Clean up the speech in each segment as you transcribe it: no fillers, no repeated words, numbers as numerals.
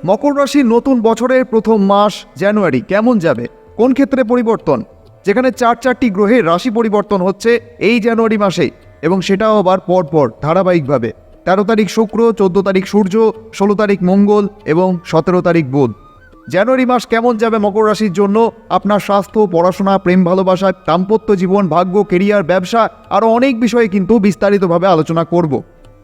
মকর রাশির নতুন বছরের প্রথম মাস জানুয়ারি কেমন যাবে, কোন ক্ষেত্রে পরিবর্তন, যেখানে চারটি গ্রহের রাশি পরিবর্তন হচ্ছে এই জানুয়ারি মাসেই, এবং সেটাও আবার পরপর ধারাবাহিকভাবে। 13 তারিখ শুক্র, 14 তারিখ সূর্য, 16 তারিখ মঙ্গল এবং 17 তারিখ বুধ। জানুয়ারি মাস কেমন যাবে মকর রাশির জন্য, আপনার স্বাস্থ্য, পড়াশোনা, প্রেম ভালোবাসা, দাম্পত্য জীবন, ভাগ্য, কেরিয়ার, ব্যবসা, আরও অনেক বিষয়ে কিন্তু বিস্তারিতভাবে আলোচনা করব।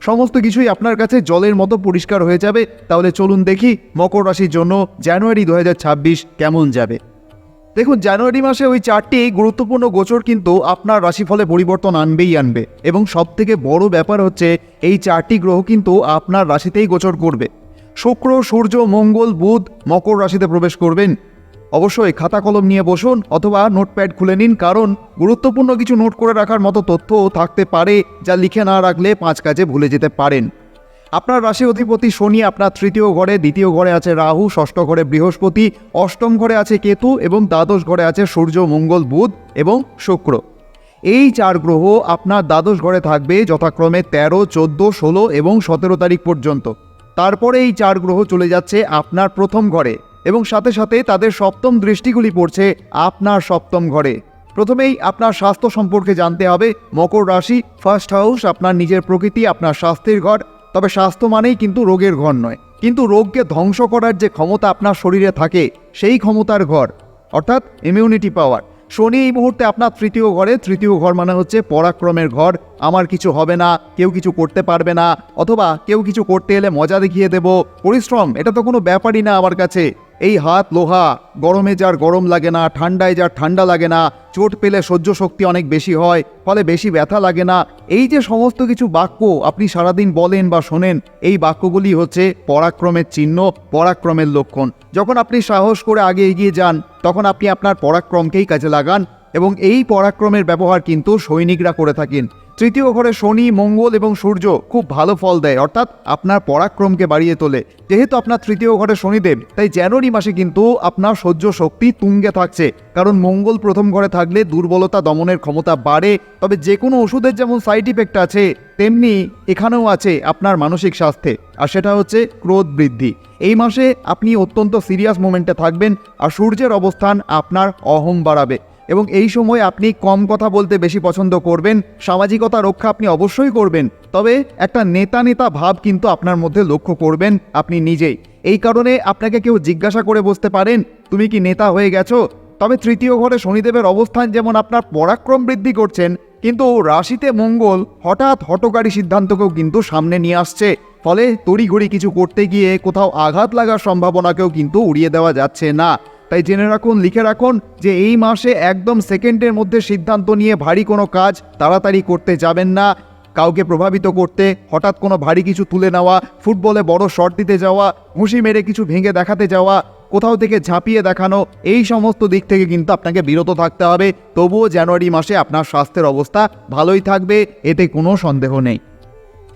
সমস্ত কিছুই আপনার কাছে জলের মতো পরিষ্কার হয়ে যাবে। তাহলে চলুন দেখি মকর রাশির জন্য জানুয়ারি 2026 কেমন যাবে। দেখুন, জানুয়ারি মাসে ওই 4টি গুরুত্বপূর্ণ গোচর কিন্তু আপনার রাশিফলে পরিবর্তন আনবেই আনবে, এবং সবথেকে বড় ব্যাপার হচ্ছে এই 4টি গ্রহ কিন্তু আপনার রাশিতেই গোচর করবে। শুক্র, সূর্য, মঙ্গল, বুধ মকর রাশিতে প্রবেশ করবেন। অবশ্যই খাতা কলম নিয়ে বসুন অথবা নোটপ্যাড খুলে নিন, কারণ গুরুত্বপূর্ণ কিছু নোট করে রাখার মতো তথ্যও থাকতে পারে যা লিখে না রাখলে 5 কাজে ভুলে যেতে পারেন। আপনার রাশি অধিপতি শনি আপনার 3য় ঘরে, 2য় ঘরে আছে রাহু, 6ষ্ঠ ঘরে বৃহস্পতি, 8ম ঘরে আছে কেতু এবং দ্বাদশ ঘরে আছে সূর্য, মঙ্গল, বুধ এবং শুক্র। এই 4 গ্রহ আপনার দ্বাদশ ঘরে থাকবে যথাক্রমে 13, 14, 16 এবং 17 তারিখ পর্যন্ত। তারপরে এই 4 গ্রহ চলে যাচ্ছে আপনার প্রথম ঘরে, এবং সাথে সাথে তাদের সপ্তম দৃষ্টিগুলি পড়ছে আপনার সপ্তম ঘরে। প্রথমেই আপনার স্বাস্থ্য সম্পর্কে জানতে হবে। মকর রাশি ফার্স্ট হাউস আপনার নিজের প্রকৃতি, আপনার স্বাস্থ্যের ঘর। তবে স্বাস্থ্য মানেই কিন্তু রোগের ঘর নয়, কিন্তু রোগকে ধ্বংস করার যে ক্ষমতা আপনার শরীরে থাকে সেই ক্ষমতার ঘর, অর্থাৎ ইমিউনিটি পাওয়ার। শনি এই মুহূর্তে আপনার 3য় ঘরে। 3য় ঘর মানে হচ্ছে পরাক্রমের ঘর। আমার কিছু হবে না, কেউ কিছু করতে পারবে না, অথবা কেউ কিছু করতে এলে মজা দেখিয়ে দেব, পরিশ্রম এটা তো কোনো ব্যাপারই না আমার কাছে। এই হাত লোহা, গরমে যার গরম লাগে না, ঠান্ডায় যার ঠান্ডা লাগে না, চোট পেলে সহ্য শক্তি অনেক বেশি হয়, ফলে বেশি ব্যথা লাগে না, এই যে সমস্ত কিছু বাক্য আপনি সারাদিন বলেন বা শোনেন, এই বাক্যগুলি হচ্ছে পরাক্রমের চিহ্ন, পরাক্রমের লক্ষণ। যখন আপনি সাহস করে আগে এগিয়ে যান তখন আপনি আপনার পরাক্রমকেই কাজে লাগান, এবং এই পরাক্রমের ব্যবহার কিন্তু সৈনিকরা করে থাকেন। 3য় ঘরে শনি, মঙ্গল এবং সূর্য খুব ভালো ফল দেয়, অর্থাৎ আপনার পরাক্রমকে বাড়িয়ে তোলে। যেহেতু আপনার 3য় ঘরে শনিদেব, তাই জানুয়ারি মাসে কিন্তু আপনার সহ্য শক্তি তুঙ্গে থাকছে, কারণ মঙ্গল প্রথম ঘরে থাকলে দুর্বলতা দমনের ক্ষমতা বাড়ে। তবে যে কোনো ওষুধের যেমন সাইড ইফেক্ট আছে, তেমনি এখানেও আছে আপনার মানসিক স্বাস্থ্যে, আর সেটা হচ্ছে ক্রোধ বৃদ্ধি। এই মাসে আপনি অত্যন্ত সিরিয়াস মোমেন্টে থাকবেন, আর সূর্যের অবস্থান আপনার অহং বাড়াবে, এবং এই সময় আপনি কম কথা বলতে বেশি পছন্দ করবেন। সামাজিকতা রক্ষা আপনি অবশ্যই করবেন, তবে একটা নেতা ভাব কিন্তু আপনার মধ্যে লক্ষ্য করবেন আপনি নিজেই। এই কারণে আপনাকে কেউ জিজ্ঞাসা করে বসতে পারেন, তুমি কি নেতা হয়ে গেছো? তবে 3য় ঘরে শনিদেবের অবস্থান যেমন আপনার পরাক্রম বৃদ্ধি করছেন, কিন্তু রাশিতে মঙ্গল হঠাৎ হঠকারী সিদ্ধান্তকেও কিন্তু সামনে নিয়ে আসছে, ফলে তড়িঘড়ি কিছু করতে গিয়ে কোথাও আঘাত লাগার সম্ভাবনাকেও কিন্তু উড়িয়ে দেওয়া যাচ্ছে না। তাই জেনে রাখুন, লিখে রাখুন যে এই মাসে একদম সেকেন্ডের মধ্যে সিদ্ধান্ত নিয়ে ভারী কোনো কাজ তাড়াতাড়ি করতে যাবেন না। কাউকে প্রভাবিত করতে হঠাৎ কোনো ভারী কিছু তুলে নেওয়া, ফুটবলে বড় শট দিতে যাওয়া, ঘুষি মেরে কিছু ভেঙে দেখাতে যাওয়া, কোথাও থেকে ঝাঁপিয়ে দেখানো, এই সমস্ত দিক থেকে কিন্তু আপনাকে বিরত থাকতে হবে। তবুও জানুয়ারি মাসে আপনার স্বাস্থ্যের অবস্থা ভালোই থাকবে, এতে কোনো সন্দেহ নেই।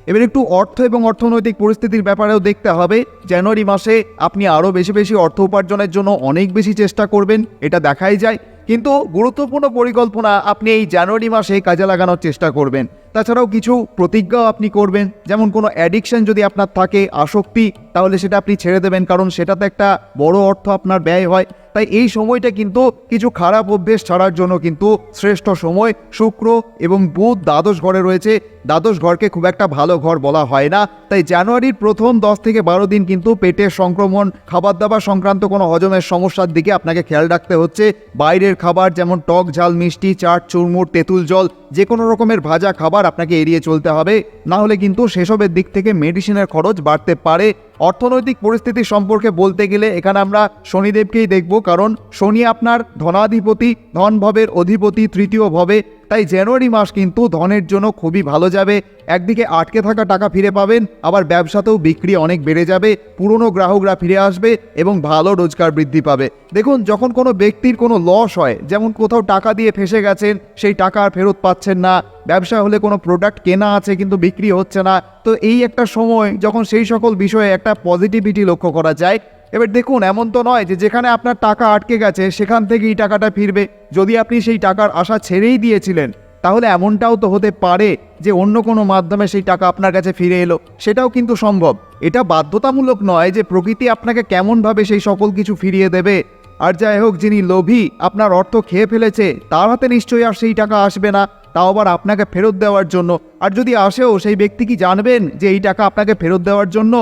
এবার একটু অর্থ এবং অর্থনৈতিক পরিস্থিতির ব্যাপারেও দেখতে হবে। জানুয়ারি মাসে আপনি আরও বেশি অর্থ উপার্জনের জন্য অনেক বেশি চেষ্টা করবেন, এটা দেখাই যায়, কিন্তু গুরুত্বপূর্ণ পরিকল্পনা আপনি এই জানুয়ারি মাসে কাজে লাগানোর চেষ্টা করবেন। তাছাড়াও কিছু প্রতিজ্ঞাও আপনি করবেন, যেমন কোনো অ্যাডিকশন যদি আপনার থাকে, আসক্তি, তাহলে সেটা আপনি ছেড়ে দেবেন, কারণ সেটাতে একটা বড় অর্থ আপনার ব্যয় হয়। তাই এই সময়টা কিন্তু কিছু খারাপ অভ্যেস ছাড়ার জন্য কিন্তু শ্রেষ্ঠ সময়। শুক্র এবং বুধ দ্বাদশ ঘরে রয়েছে, দ্বাদশ ঘরকে খুব একটা ভালো ঘর বলা হয় না। তাই জানুয়ারির প্রথম 10 থেকে 12 দিন কিন্তু পেটের সংক্রমণ, খাবার দাবার সংক্রান্ত কোনো হজমের সমস্যার দিকে আপনাকে খেয়াল রাখতে হচ্ছে। বাইরের খাবার যেমন টক, ঝাল, মিষ্টি, চাট, চুরমুর, তেঁতুল জল, যে কোনো রকমের ভাজা খাবার আপনাকে এড়িয়ে চলতে হবে, না হলে কিন্তু সেসবের দিক থেকে মেডিসিনের খরচ বাড়তে পারে। অর্থনৈতিক পরিস্থিতি সম্পর্কে বলতে গেলে এখানে আমরা শনিদেবকেই দেখব, কারণ শনি আপনার ধনাধিপতি, ধনভাবের অধিপতি 3য় ভাবে। তাই জানুয়ারি মাস কিন্তু ধনের জন্য খুবই ভালো যাবে। একদিকে আটকে থাকা টাকা ফিরে পাবেন, আবার ব্যবসাতেও বিক্রি অনেক বেড়ে যাবে, পুরনো গ্রাহকরা ফিরে আসবে এবং ভালো রোজগার বৃদ্ধি পাবে। দেখুন, যখন কোনো ব্যক্তির কোনো লস হয়, যেমন কোথাও টাকা দিয়ে ফেসে গেছেন, সেই টাকা আর ফেরত পাচ্ছেন না, ব্যবসা হলে কোনো প্রোডাক্ট কেনা আছে কিন্তু বিক্রি হচ্ছে না, তো এই একটা সময় যখন সেই সকল বিষয়ে একটা পজিটিভিটি লক্ষ্য করা যায়। এবার দেখুন, এমন তো নয় যে যেখানে আপনার টাকা আটকে গেছে সেখান থেকেই টাকাটা ফিরবে। যদি আপনি সেই টাকার আশা ছেড়েই দিয়েছিলেন, তাহলে এমনটাও তো হতে পারে যে অন্য কোনো মাধ্যমে সেই টাকা আপনার কাছে ফিরে এলো, সেটাও কিন্তু সম্ভব। এটা বাধ্যতামূলক নয় যে প্রকৃতি আপনাকে কেমনভাবে সেই সকল কিছু ফিরিয়ে দেবে। আর যাই হোক, যিনি লোভী আপনার অর্থ খেয়ে ফেলেছে তার হাতে নিশ্চয়ই আর সেই টাকা আসবে না, তাও আবার আপনাকে ফেরত দেওয়ার জন্য। আর যদি আসেও, সেই ব্যক্তি কি জানবেন যে এই টাকা আপনাকে ফেরত দেওয়ার জন্য?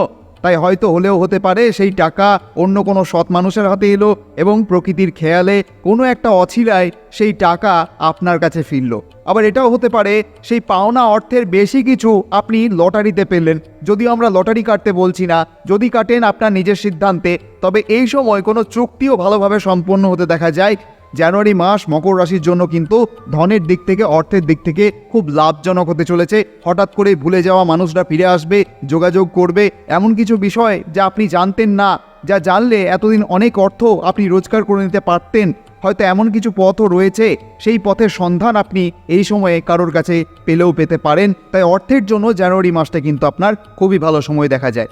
তাই হয়তো হলেও হতে পারে সেই টাকা অন্য কোনো সৎ মানুষের হাতে এলো এবং প্রকৃতির খেয়ালে কোনো একটা অছিলায় সেই টাকা আপনার কাছে ফিরল। আবার এটাও হতে পারে সেই পাওনা অর্থের বেশি কিছু আপনি লটারিতে পেলেন। যদিও আমরা লটারি কাটতে বলছি না, যদি কাটেন আপনার নিজের সিদ্ধান্তে, তবে এই সময় কোনো চুক্তিও ভালোভাবে সম্পন্ন হতে দেখা যায়। জানুয়ারি মাস মকর রাশির জন্য কিন্তু ধনের দিক থেকে, অর্থের দিক থেকে খুব লাভজনক হতে চলেছে। হঠাৎ করে ভুলে যাওয়া মানুষরা ফিরে আসবে, যোগাযোগ করবে, এমন কিছু বিষয় যা আপনি জানতেন না, যা জানলে এতদিন অনেক অর্থ আপনি রোজগার করে নিতে পারতেন। হয়তো এমন কিছু পথও রয়েছে, সেই পথের সন্ধান আপনি এই সময়ে কারোর কাছে পেলেও পেতে পারেন। তাই অর্থের জন্য জানুয়ারি মাসটা কিন্তু আপনার খুবই ভালো সময় দেখা যায়।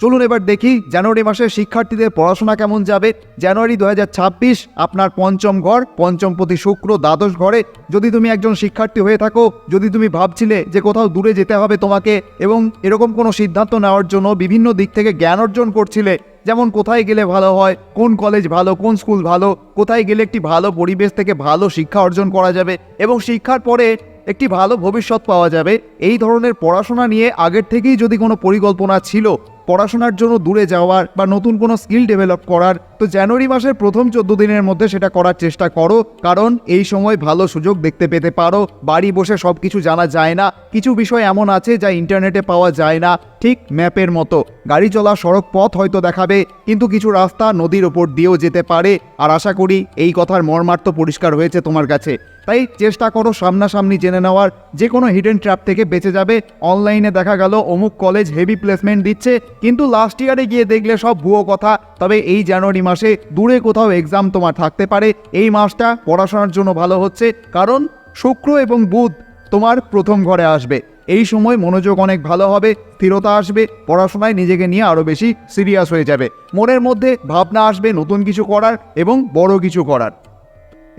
চলুন এবার দেখি জানুয়ারি মাসে শিক্ষার্থীদের পড়াশোনা কেমন যাবে। জানুয়ারি 2026 আপনার পঞ্চম ঘর, পঞ্চমপতি শুক্র দ্বাদশ ঘরে। যদি তুমি একজন শিক্ষার্থী হয়ে থাকো, যদি তুমি ভাবছিলে যে কোথাও দূরে যেতে হবে তোমাকে এবং এরকম কোনো সিদ্ধান্ত নেওয়ার জন্য বিভিন্ন দিক থেকে জ্ঞান অর্জন করছিলে, যেমন কোথায় গেলে ভালো হয়, কোন কলেজ ভালো, কোন স্কুল ভালো, কোথায় গেলে একটি ভালো পরিবেশ থেকে ভালো শিক্ষা অর্জন করা যাবে এবং শিক্ষার পরে একটি ভালো ভবিষ্যৎ পাওয়া যাবে, এই ধরনের পড়াশোনা নিয়ে আগের থেকেই যদি কোনো পরিকল্পনা ছিল পড়াশোনার জন্য দূরে যাওয়ার বা নতুন কোনো স্কিল ডেভেলপ করার, তো জানুয়ারি মাসের প্রথম 14 দিনের মধ্যে সেটা করার চেষ্টা করো। কারণ এই সময় ভালো সুযোগ দেখতে পেতে পারো। বাড়ি বসে সব কিছু জানা যায় না, কিছু বিষয় এমন আছে যা ইন্টারনেটে পাওয়া যায় না। ঠিক ম্যাপের মতো গাড়ি চলা সড়ক পথ হয়তো দেখাবে, কিন্তু কিছু রাস্তা নদীর ওপর দিয়েও যেতে পারে। আর আশা করি এই কথার মর্মার্থ পরিষ্কার হয়েছে তোমার কাছে। তাই চেষ্টা করো সামনাসামনি জেনে নেওয়ার, যে কোনো হিডেন ট্র্যাপ থেকে বেঁচে যাবে। অনলাইনে দেখা গেল অমুক কলেজ হেভি প্লেসমেন্ট দিচ্ছে, কিন্তু লাস্ট ইয়ারে গিয়ে দেখলে সব ভুয়ো কথা। তবে এই জানুয়ারি মাসে দূরে কোথাও এক্সাম তোমার থাকতে পারে। এই মাসটা পড়াশোনার জন্য ভালো হচ্ছে, কারণ শুক্র এবং বুধ তোমার প্রথম ঘরে আসবে। এই সময় মনোযোগ অনেক ভালো হবে, স্থিরতা আসবে, পড়াশোনায় নিজেকে নিয়ে আরও বেশি সিরিয়াস হয়ে যাবে। মনের মধ্যে ভাবনা আসবে নতুন কিছু করার এবং বড় কিছু করার।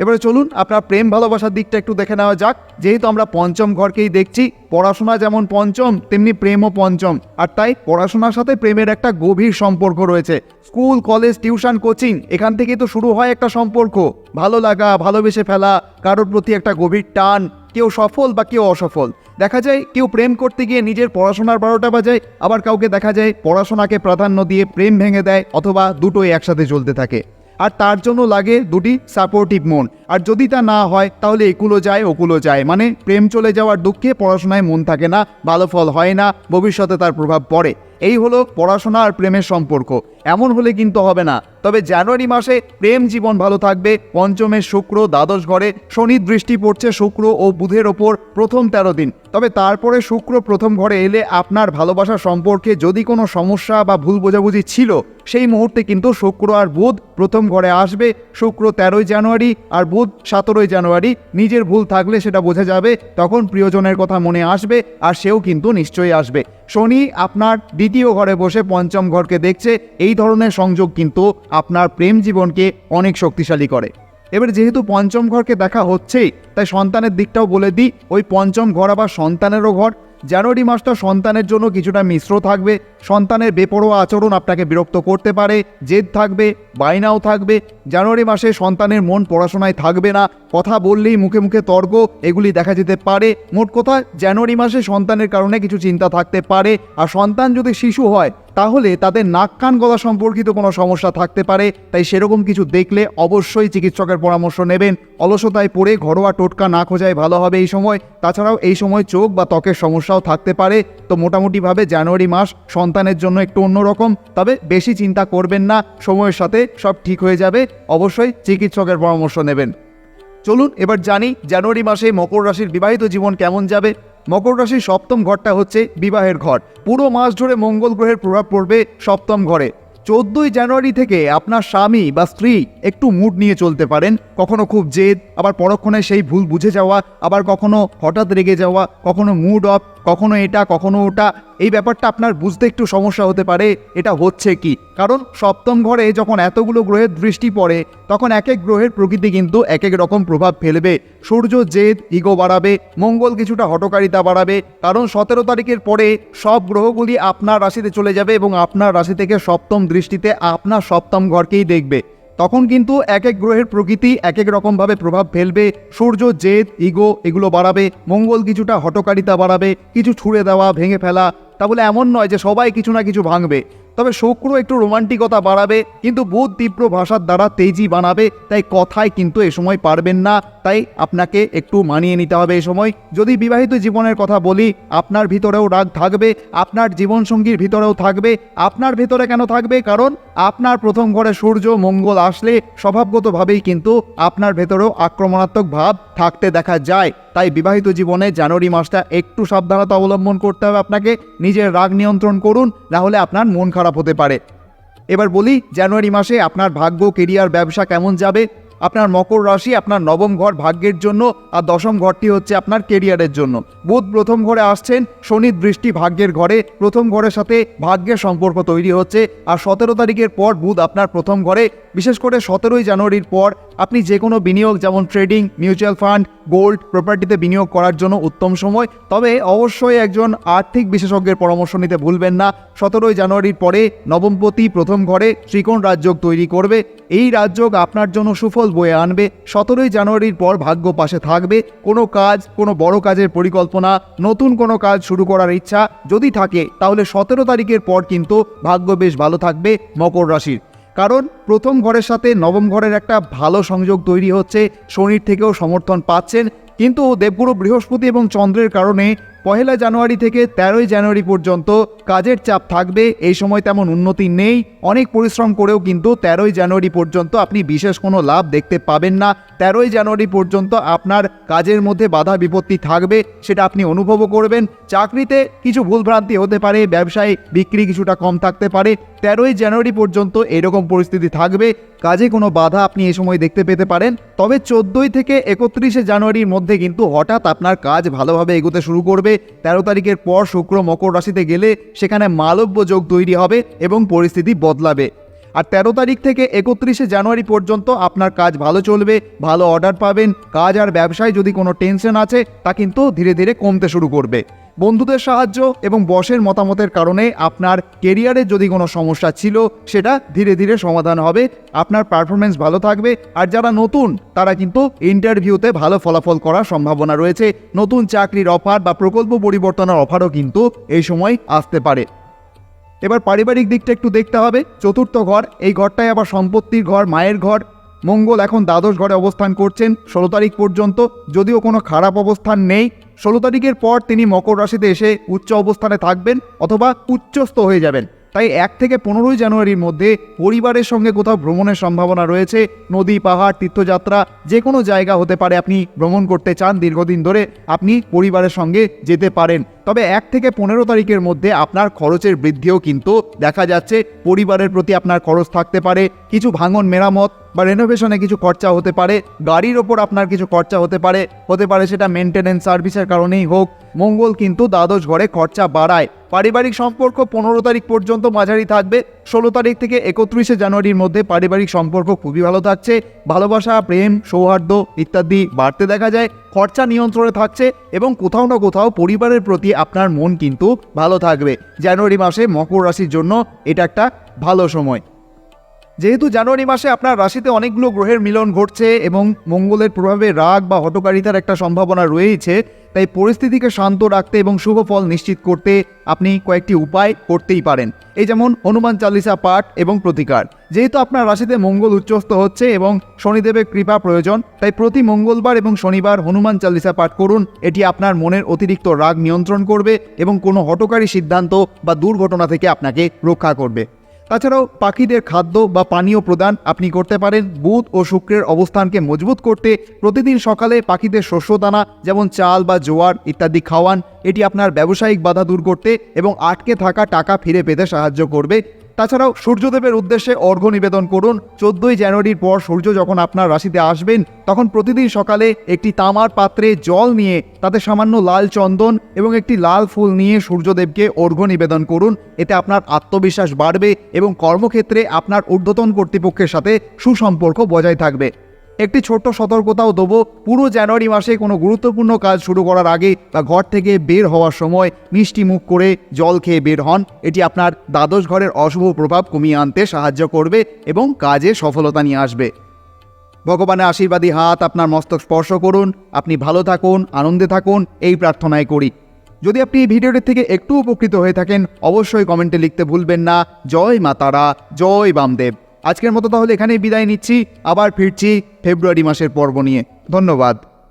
এবারে চলুন আপনার প্রেম ভালোবাসার দিকটা একটু দেখে নেওয়া যাক। যেহেতু আমরা পঞ্চম ঘরকেই দেখছি, পড়াশোনা যেমন পঞ্চম তেমনি প্রেমও পঞ্চম, আর তাই পড়াশোনার সাথে প্রেমের একটা গভীর সম্পর্ক রয়েছে। স্কুল, কলেজ, টিউশন, কোচিং, এখান থেকেই তো শুরু হয় একটা সম্পর্ক। ভালো লাগা, ভালোবেসে ফেলা, কারোর প্রতি একটা গভীর টান। কেউ সফল বা কেউ অসফল। দেখা যায় কেউ প্রেম করতে গিয়ে নিজের পড়াশোনার 12টা বাজায়, আবার কাউকে দেখা যায় পড়াশোনাকে প্রাধান্য দিয়ে প্রেম ভেঙে দেয়, অথবা দুটোই একসাথে চলতে থাকে। আর তার জন্য লাগে দুটি সাপোর্টিভ মন। আর যদি তা না হয় তাহলে একুলো যায় ওকুলো যায়, মানে প্রেম চলে যাওয়ার দুঃখে পড়াশোনায় মন থাকে না, ভালো ফল হয় না, ভবিষ্যতে তার প্রভাব পড়ে। এই হলো পড়াশোনা আর প্রেমের সম্পর্ক। এমন হলে কিন্তু হবে না। তবে জানুয়ারি মাসে প্রেম জীবন ভালো থাকবে। পঞ্চমের শুক্র দ্বাদশ ঘরে, শনির দৃষ্টি পড়ছে শুক্র ও বুধের ওপর প্রথম 13 দিন। তবে তারপরে শুক্র প্রথম ঘরে এলে আপনার ভালোবাসার সম্পর্কে যদি কোনো সমস্যা বা ভুল বোঝাবুঝি ছিল, সেই মুহূর্তে কিন্তু শুক্র আর বুধ প্রথম ঘরে আসবে। শুক্র 13ই জানুয়ারি আর বুধ 17ই জানুয়ারি। নিজের ভুল থাকলে সেটা বোঝা যাবে, তখন প্রিয়জনের কথা মনে আসবে, আর সেও কিন্তু নিশ্চয়ই আসবে। শনি আপনার দ্বিতীয় ঘরে বসে পঞ্চম ঘরকে দেখছে। এই ধরনের সংযোগ কিন্তু আপনার প্রেম জীবনকে অনেক শক্তিশালী করে। এবার যেহেতু পঞ্চম ঘরকে দেখা হচ্ছেই, তাই সন্তানের দিকটাও বলে দিই। ওই পঞ্চম ঘর আবার সন্তানেরও ঘর। জানুয়ারি মাসটা সন্তানের জন্য কিছুটা মিশ্র থাকবে। সন্তানের বেপরোয়া আচরণ আপনাকে বিরক্ত করতে পারে, জেদ থাকবে, বায়নাও থাকবে। জানুয়ারি মাসে সন্তানের মন পড়াশোনায় থাকবে না, কথা বললেই মুখে মুখে তর্ক, এগুলি দেখা যেতে পারে। মোট কথা জানুয়ারি মাসে সন্তানের কারণে কিছু চিন্তা থাকতে পারে। আর সন্তান যদি শিশু হয় তাহলে তাদের নাক কান গলা সম্পর্কিত কোনো সমস্যা থাকতে পারে। তাই সেরকম কিছু দেখলে অবশ্যই চিকিৎসকের পরামর্শ নেবেন। অলসতায় পড়ে ঘরোয়া টোটকা না খোঁজাই ভালো হবে এই সময়। তাছাড়াও এই সময় চোখ বা ত্বকের সমস্যাও থাকতে পারে। তো মোটামুটিভাবে জানুয়ারি মাস সন্তানের জন্য একটু অন্যরকম। তবে বেশি চিন্তা করবেন না, সময়ের সাথে সব ঠিক হয়ে যাবে। অবশ্যই চিকিৎসকের পরামর্শ নেবেন। চলুন এবার জানি জানুয়ারি মাসে মকর রাশির বিবাহিত জীবন কেমন যাবে। মকর রাশির সপ্তম ঘরটা হচ্ছে বিবাহের ঘর। পুরো মাস ধরে মঙ্গল গ্রহের প্রভাব পড়বে সপ্তম ঘরে। 14ই জানুয়ারি থেকে আপনার স্বামী বা স্ত্রী একটু মুড নিয়ে চলতে পারেন। কখনো খুব জেদ, আবার পরক্ষণে সেই ভুল বুঝে যাওয়া, আবার কখনো হঠাৎ রেগে যাওয়া, কখনো মুড অফ। কখনো এটা কখনো ওটা, এই ব্যাপারটা আপনার বুঝতে একটু সমস্যা হতে পারে এটা হচ্ছে কি। কারণ সপ্তম ঘরে যখন এতগুলো গ্রহের দৃষ্টি পড়ে তখন এক এক গ্রহের প্রকৃতি কিন্তু এক এক রকম প্রভাব ফেলবে। সূর্য জেদ ইগো বাড়াবে, মঙ্গল কিছুটা হঠকারিতা বাড়াবে, কারণ 17 তারিখের পরে সব গ্রহগুলি আপনার রাশিতে চলে যাবে এবং আপনার রাশি থেকে সপ্তম দৃষ্টিতে আপনার সপ্তম ঘরকেই দেখবে। তখন কিন্তু এক এক গ্রহের প্রকৃতি এক এক রকমভাবে প্রভাব ফেলবে। সূর্য জেদ ইগো এগুলো বাড়াবে, মঙ্গল কিছুটা হঠকারিতা বাড়াবে, কিছু ছুঁড়ে দেওয়া ভেঙে ফেলা। তা বলে এমন নয় যে সবাই কিছু না কিছু ভাঙবে, তবে শুক্র একটু রোমান্টিকতা বাড়াবে, কিন্তু বুধ তীব্র ভাষার দ্বারা তেজি বানাবে। তাই কথায় কিন্তু এ সময় পারবেন না, তাই আপনাকে একটু মানিয়ে নিতে হবে এই সময়। যদি বিবাহিত জীবনের কথা বলি, আপনার ভিতরেও রাগ থাকবে, আপনার জীবনসঙ্গীর ভিতরেও থাকবে। আপনার ভিতরে কেন থাকবে? কারণ আপনার প্রথম ঘরে সূর্য মঙ্গল আসলে স্বভাবগতভাবেই কিন্তু আপনার ভেতরেও আক্রমণাত্মক ভাব থাকতে দেখা যায়। তাই বিবাহিত জীবনে জানুয়ারি মাসটা একটু সাবধানতা অবলম্বন করতে হবে আপনাকে। নিজের রাগ নিয়ন্ত্রণ করুন, না হলে আপনার মন খারাপ হতে পারে। এবার বলি জানুয়ারি মাসে আপনার ভাগ্য, কেরিয়ার, ব্যবসা কেমন যাবে। আপনার মকর রাশি আপনার নবম ঘর ভাগ্যের জন্য, আর দশম ঘরটি হচ্ছে আপনার কেরিয়ারের জন্য। বুধ প্রথম ঘরে আসছেন, শনির দৃষ্টি ভাগ্যের ঘরে, প্রথম ঘরের সাথে ভাগ্যের সম্পর্ক তৈরি হচ্ছে। আর 17 তারিখের পর বুধ আপনার প্রথম ঘরে, বিশেষ করে 17ই জানুয়ারির পর আপনি যে কোনো বিনিয়োগ যেমন ট্রেডিং, মিউচুয়াল ফান্ড, গোল্ড, প্রপার্টিতে বিনিয়োগ করার জন্য উত্তম সময়। তবে অবশ্যই একজন আর্থিক বিশেষজ্ঞের পরামর্শ নিতে ভুলবেন না। 17ই জানুয়ারির পরে নবমপতি প্রথম ঘরে ত্রিকোণ রাজযোগ তৈরি করবে। এই রাজযোগ আপনার জন্য সুফল বয়ে আনবে। 17ই জানুয়ারির পর ভাগ্য পাশে থাকবে। কোনো কাজ, কোনো বড় কাজের পরিকল্পনা, নতুন কোনো কাজ শুরু করার ইচ্ছা যদি থাকে, তাহলে 17 তারিখের পর কিন্তু ভাগ্য বেশ ভালো থাকবে মকর রাশির। কারণ প্রথম ঘরের সাথে নবম ঘরের একটা ভালো সংযোগ তৈরি হচ্ছে, শনির থেকেও সমর্থন পাচ্ছেন। কিন্তু দেবগুরু বৃহস্পতি এবং চন্দ্রের কারণে 1 জানুয়ারি থেকে 13 জানুয়ারি পর্যন্ত কাজের চাপ থাকবে। এই সময় তেমন উন্নতি নেই। অনেক পরিশ্রম করেও কিন্তু 13 জানুয়ারি পর্যন্ত আপনি বিশেষ কোনো লাভ দেখতে পাবেন না। 13 জানুয়ারি পর্যন্ত আপনার কাজের মধ্যে বাধা বিপত্তি থাকবে, সেটা আপনি অনুভবও করবেন। চাকরিতে কিছু ভুলভ্রান্তি হতে পারে, ব্যবসায় বিক্রি কিছুটা কম থাকতে পারে। 13 জানুয়ারি পর্যন্ত এরকম পরিস্থিতি থাকবে। কাজে কোনো বাধা আপনি এই সময় দেখতে পেতে পারেন। তবে 14 থেকে 31 জানুয়ারির মধ্যে কিন্তু হঠাৎ আপনার কাজ ভালোভাবে এগোতে শুরু করবে। 13 তারিখের পর শুক্র মকর রাশিতে গেলে সেখানে মালব্য যোগ তৈরি হবে এবং পরিস্থিতি বদলাবে। আর 13 তারিখ থেকে 31 জানুয়ারি পর্যন্ত আপনার কাজ ভালো চলবে, ভালো অর্ডার পাবেন। কাজ আর ব্যবসায় যদি কোনো টেনশন আছে তা কিন্তু ধীরে ধীরে কমতে শুরু করবে। বন্ধুদের সাহায্য এবং বসের মতামতের কারণে আপনার কেরিয়ারে যদি কোনো সমস্যা ছিল সেটা ধীরে ধীরে সমাধান হবে। আপনার পারফরমেন্স ভালো থাকবে। আর যারা নতুন তারা কিন্তু ইন্টারভিউতে ভালো ফলাফল করার সম্ভাবনা রয়েছে। নতুন চাকরির অফার বা প্রকল্প পরিবর্তনের অফারও কিন্তু এই সময় আসতে পারে। এবার পারিবারিক দিকটা একটু দেখতে হবে। চতুর্থ ঘর, এই ঘরটাই আবার সম্পত্তির ঘর, মায়ের ঘর। মঙ্গল এখন দ্বাদশ ঘরে অবস্থান করছেন 16 তারিখ পর্যন্ত, যদিও কোনো খারাপ অবস্থান নেই। 16 তারিখের পর তিনি মকর রাশিতে এসে উচ্চ অবস্থানে থাকবেন অথবা উচ্চস্থ হয়ে যাবেন। তাই 1 থেকে 15 জানুয়ারির মধ্যে পরিবারের সঙ্গে কোথাও ভ্রমণের সম্ভাবনা রয়েছে। নদী, পাহাড়, তীর্থযাত্রা যে কোনো জায়গা হতে পারে, আপনি ভ্রমণ করতে চান দীর্ঘদিন ধরে, আপনি পরিবারের সঙ্গে যেতে পারেন। তবে 1 থেকে 15 তারিখের মধ্যে আপনার খরচের বৃদ্ধিও কিন্তু দেখা যাচ্ছে। পরিবারের প্রতি আপনার খরচ থাকতে পারে, কিছু ভাঙন মেরামত বা রেনোভেশনে কিছু খরচা হতে পারে, গাড়ির ওপর আপনার কিছু খরচা হতে পারে সেটা মেনটেনেন্স সার্ভিসের কারণেই হোক। মঙ্গল কিন্তু দ্বাদশ ঘরে খরচা বাড়ায়। পারিবারিক সম্পর্ক 15 তারিখ পর্যন্ত মাঝারি থাকবে। 16 তারিখ থেকে 31 জানুয়ারির মধ্যে পারিবারিক সম্পর্ক খুবই ভালো থাকছে। ভালোবাসা, প্রেম, সৌহার্দ্য ইত্যাদি বাড়তে দেখা যায়। খরচা নিয়ন্ত্রণে থাকছে এবং কোথাও না কোথাও পরিবারের প্রতি আপনার মন কিন্তু ভালো থাকবে। জানুয়ারি মাসে মকর রাশির জন্য এটা একটা ভালো সময়। যেহেতু জানুয়ারি মাসে আপনার রাশিতে অনেকগুলো গ্রহের মিলন ঘটছে এবং মঙ্গলের প্রভাবে রাগ বা হঠকারিতার একটা সম্ভাবনা রয়েছে, তাই পরিস্থিতিকে শান্ত রাখতে এবং শুভ ফল নিশ্চিত করতে আপনি কয়েকটি উপায় করতেই পারেন। এই যেমন হনুমান চালিসা পাঠ এবং প্রতিকার। যেহেতু আপনার রাশিতে মঙ্গল উচ্চস্থ হচ্ছে এবং শনিদেবের কৃপা প্রয়োজন, তাই প্রতি মঙ্গলবার এবং শনিবার হনুমান চালিসা পাঠ করুন। এটি আপনার মনের অতিরিক্ত রাগ নিয়ন্ত্রণ করবে এবং কোনো হঠকারী সিদ্ধান্ত বা দুর্ঘটনা থেকে আপনাকে রক্ষা করবে। তাছাড়াও পাখিদের খাদ্য বা পানীয় প্রদান আপনি করতে পারেন। বুধ ও শুক্রের অবস্থানকে মজবুত করতে প্রতিদিন সকালে পাখিদের শস্যদানা যেমন চাল বা জোয়ার ইত্যাদি খাওয়ান। এটি আপনার ব্যবসায়িক বাধা দূর করতে এবং আটকে থাকা টাকা ফিরে পেতে সাহায্য করবে। তাছাড়াও সূর্যদেবের উদ্দেশ্যে অর্ঘ্য নিবেদন করুন। 14ই জানুয়ারির পর সূর্য যখন আপনার রাশিতে আসবেন তখন প্রতিদিন সকালে একটি তামার পাত্রে জল নিয়ে তাতে সামান্য লাল চন্দন এবং একটি লাল ফুল নিয়ে সূর্যদেবকে অর্ঘ্য নিবেদন করুন। এতে আপনার আত্মবিশ্বাস বাড়বে এবং কর্মক্ষেত্রে আপনার ঊর্ধ্বতন কর্তৃপক্ষের সাথে সুসম্পর্ক বজায় থাকবে। একটি ছোট্ট সতর্কতাও দেবো, পুরো জানুয়ারি মাসে কোনো গুরুত্বপূর্ণ কাজ শুরু করার আগে বা ঘর থেকে বের হওয়ার সময় মিষ্টি মুখ করে জল খেয়ে বের হন। এটি আপনার দ্বাদশ ঘরের অশুভ প্রভাব কমিয়ে আনতে সাহায্য করবে এবং কাজে সফলতা নিয়ে আসবে। ভগবানের আশীর্বাদী হাত আপনার মস্তক স্পর্শ করুন। আপনি ভালো থাকুন, আনন্দে থাকুন, এই প্রার্থনাই করি। যদি আপনি এই ভিডিওটির থেকে একটু উপকৃত হয়ে থাকেন অবশ্যই কমেন্টে লিখতে ভুলবেন না। জয় মা তারা, জয় বামদেব। আজকের মতো তাহলে এখানেই বিদায় নিচ্ছি। আবার ফিরছি ফেব্রুয়ারি মাসের পর্ব নিয়ে। ধন্যবাদ।